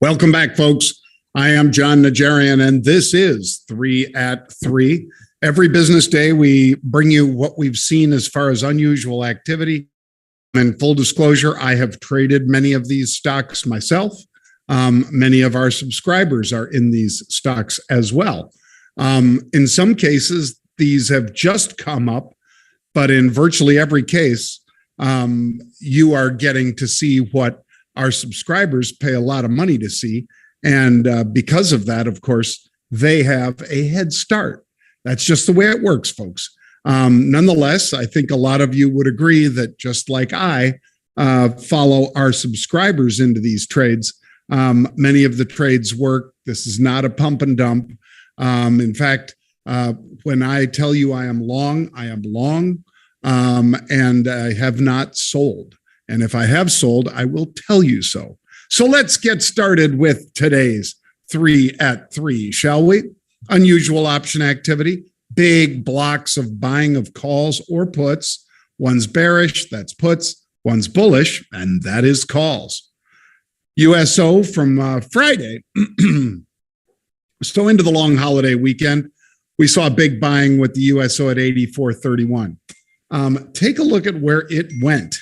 Welcome back, folks. I am John Najarian, and this is 3 at 3. Every business day, we bring you what we've seen as far as unusual activity. In full disclosure, I have traded many of these stocks myself. Many of our subscribers are in these stocks as well. In some cases, these have just come up, but in virtually every case, you are getting to see what our subscribers pay a lot of money to see. And because of that, of course, they have a head start. That's just the way it works, folks. Nonetheless, I think a lot of you would agree that just like I follow our subscribers into these trades, many of the trades work. This is not a pump and dump. In fact, when I tell you I am long, and I have not sold. And if I have sold, I will tell you so. So let's get started with today's 3 at 3, shall we? Unusual option activity, big blocks of buying of calls or puts. One's bearish, that's puts. One's bullish, and that is calls. USO from Friday. So into the long holiday weekend, we saw big buying with the USO at 84.31. Take a look at where it went.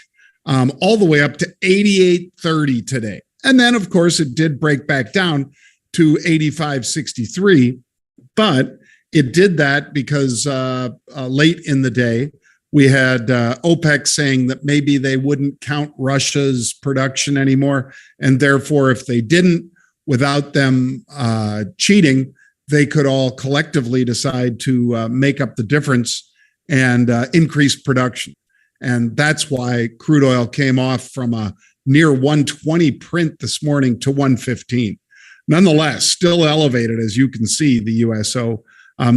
All the way up to 88.30 today. And then, of course, it did break back down to 85.63, but it did that because late in the day, we had OPEC saying that maybe they wouldn't count Russia's production anymore. And therefore, if they didn't, without them cheating, they could all collectively decide to make up the difference and increase production. And that's why crude oil came off from a near 120 print this morning to 115. Nonetheless, still elevated, as you can see, the USO,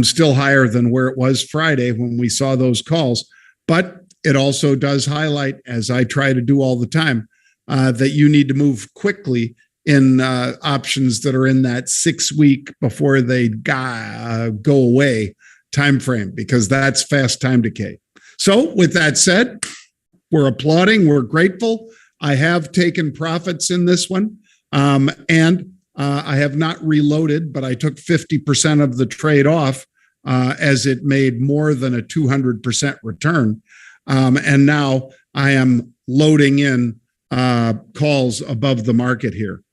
still higher than where it was Friday when we saw those calls. But it also does highlight, as I try to do all the time, that you need to move quickly in options that are in that 6-week before they go away time frame, because that's fast time decay. So with that said, we're applauding, we're grateful. I have taken profits in this one, and I have not reloaded, but I took 50% of the trade off as it made more than a 200% return. And now I am loading in calls above the market here.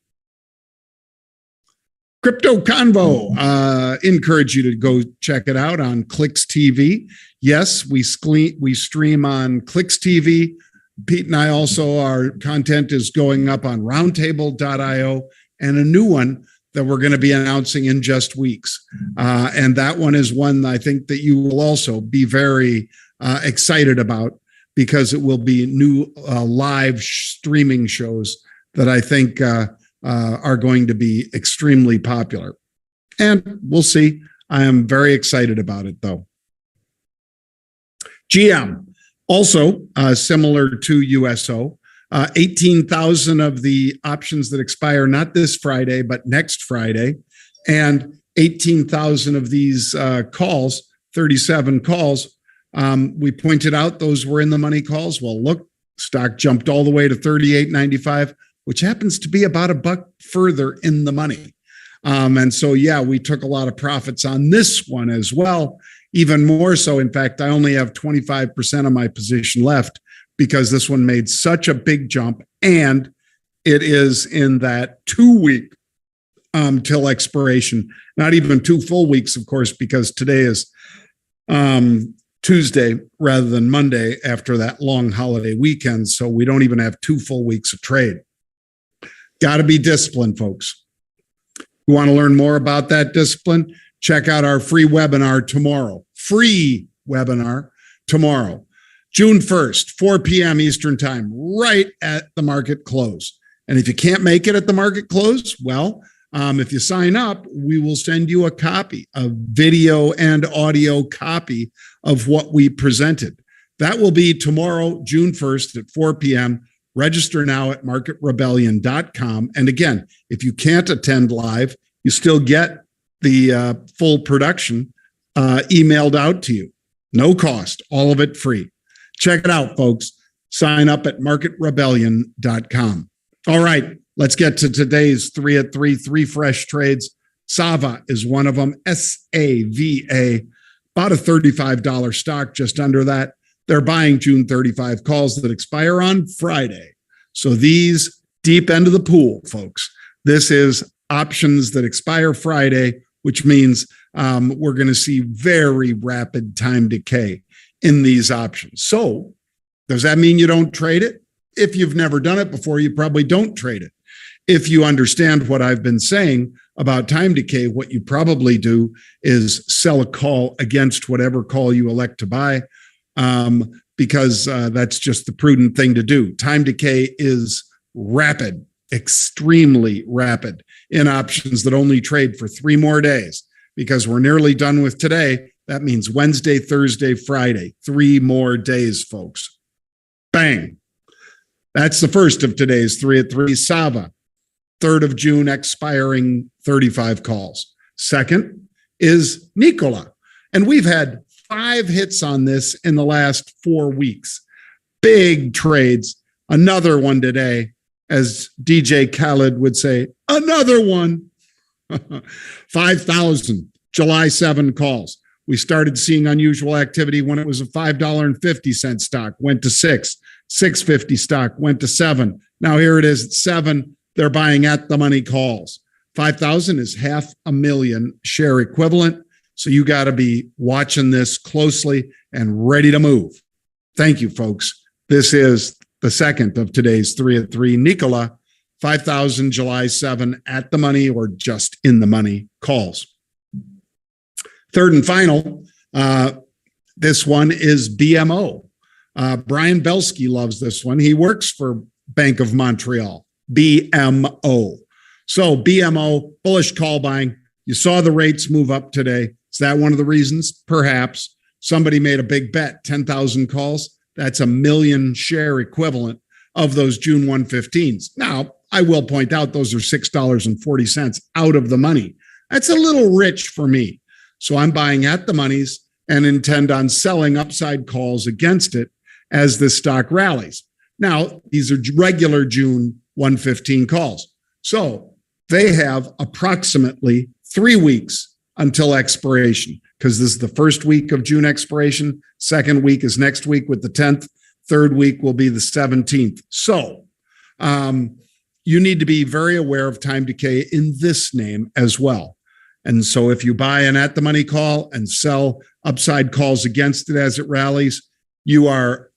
Crypto Convo, encourage you to go check it out on Clicks TV. Yes, we stream on Clicks TV. Pete and I also, our content is going up on roundtable.io and a new one that we're going to be announcing in just weeks. And that one is one I think that you will also be very excited about, because it will be new live streaming shows that I think are going to be extremely popular. And we'll see. I am very excited about it, though. GM, also similar to USO, 18,000 of the options that expire not this Friday, but next Friday, and 18,000 of these calls, 37 calls. We pointed out those were in the money calls. Well, look, stock jumped all the way to 38.95, which happens to be about $1 further in the money. And so, yeah, we took a lot of profits on this one as well. Even more so, in fact, I only have 25% of my position left because this one made such a big jump, and it is in that 2-week till expiration. Not even 2 full weeks, of course, because today is Tuesday rather than Monday after that long holiday weekend. So we don't even have 2 full weeks of trade. Got to be disciplined, folks. You want to learn more about that discipline? Check out our free webinar tomorrow. Free webinar tomorrow, June 1st, 4 p.m. Eastern Time, right at the market close. And if you can't make it at the market close, well, if you sign up, we will send you a copy, a video and audio copy of what we presented. That will be tomorrow, June 1st at 4 p.m. Register now at marketrebellion.com. And again, if you can't attend live, you still get the full production emailed out to you. No cost, all of it free. Check it out, folks. Sign up at marketrebellion.com. All right, let's get to today's 3 at 3, 3 fresh trades. Sava is one of them, SAVA, about a $35 stock, just under that. They're buying June 35 calls that expire on Friday. So these deep end of the pool, folks. This is options that expire Friday, which means we're going to see very rapid time decay in these options. So does that mean you don't trade it? If you've never done it before, you probably don't trade it. If you understand what I've been saying about time decay, what you probably do is sell a call against whatever call you elect to buy, because that's just the prudent thing to do. Time decay is rapid, extremely rapid in options that only trade for 3 more days, because we're nearly done with today. That means Wednesday, Thursday, Friday, 3 more days, folks. Bang. That's the first of today's 3 at 3. Sava, 3rd of June, expiring 35 calls. Second is Nikola. And we've had 5 hits on this in the last 4 weeks. Big trades. Another one today, as DJ Khaled would say, another one. 5,000 July 7 calls. We started seeing unusual activity when it was a $5.50 stock, went to 6, $6.50 stock, went to 7. Now here it is at 7. They're buying at the money calls. 5,000 is 500,000 share equivalent. So you got to be watching this closely and ready to move. Thank you, folks. This is the second of today's 3 at 3. Nikola, 5,000 July 7 at the money or just in the money calls. Third and final, this one is BMO. Brian Belsky loves this one. He works for Bank of Montreal, BMO. So BMO, bullish call buying. You saw the rates move up today. Is that one of the reasons? Perhaps. Somebody made a big bet, 10,000 calls. That's 1 million share equivalent of those June 115s. Now, I will point out those are $6.40 out of the money. That's a little rich for me. So I'm buying at the monies and intend on selling upside calls against it as the stock rallies. Now, these are regular June 115 calls. So they have approximately 3 weeks until expiration, because this is the first week of June expiration. Second week is next week with the 10th. Third week will be the 17th. So you need to be very aware of time decay in this name as well. And so if you buy an at the money call and sell upside calls against it as it rallies, you are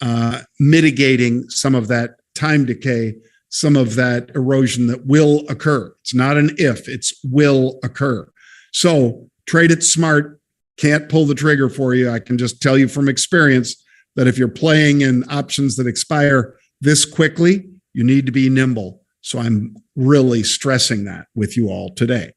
mitigating some of that time decay, some of that erosion that will occur. It's not an if, it's will occur. So trade it smart. Can't pull the trigger for you. I can just tell you from experience that if you're playing in options that expire this quickly, you need to be nimble. So I'm really stressing that with you all today.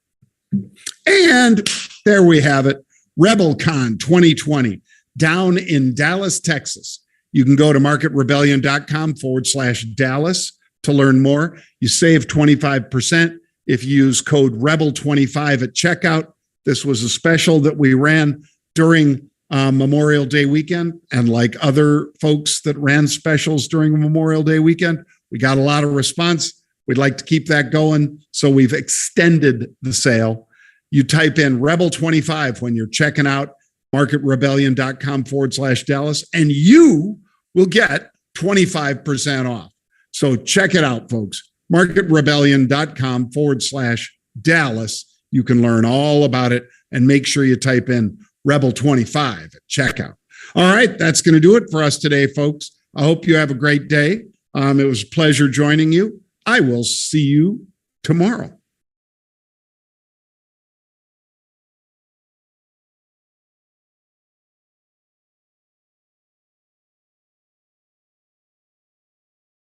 And there we have it. RebelCon 2020 down in Dallas, Texas. You can go to marketrebellion.com/Dallas to learn more. You save 25% if you use code REBEL25 at checkout. This was a special that we ran during Memorial Day weekend. And like other folks that ran specials during Memorial Day weekend, we got a lot of response. We'd like to keep that going. So we've extended the sale. You type in Rebel25 when you're checking out marketrebellion.com/Dallas, and you will get 25% off. So check it out, folks. marketrebellion.com/Dallas. You can learn all about it, and make sure you type in Rebel25 at checkout. All right, that's going to do it for us today, folks. I hope you have a great day. It was a pleasure joining you. I will see you tomorrow.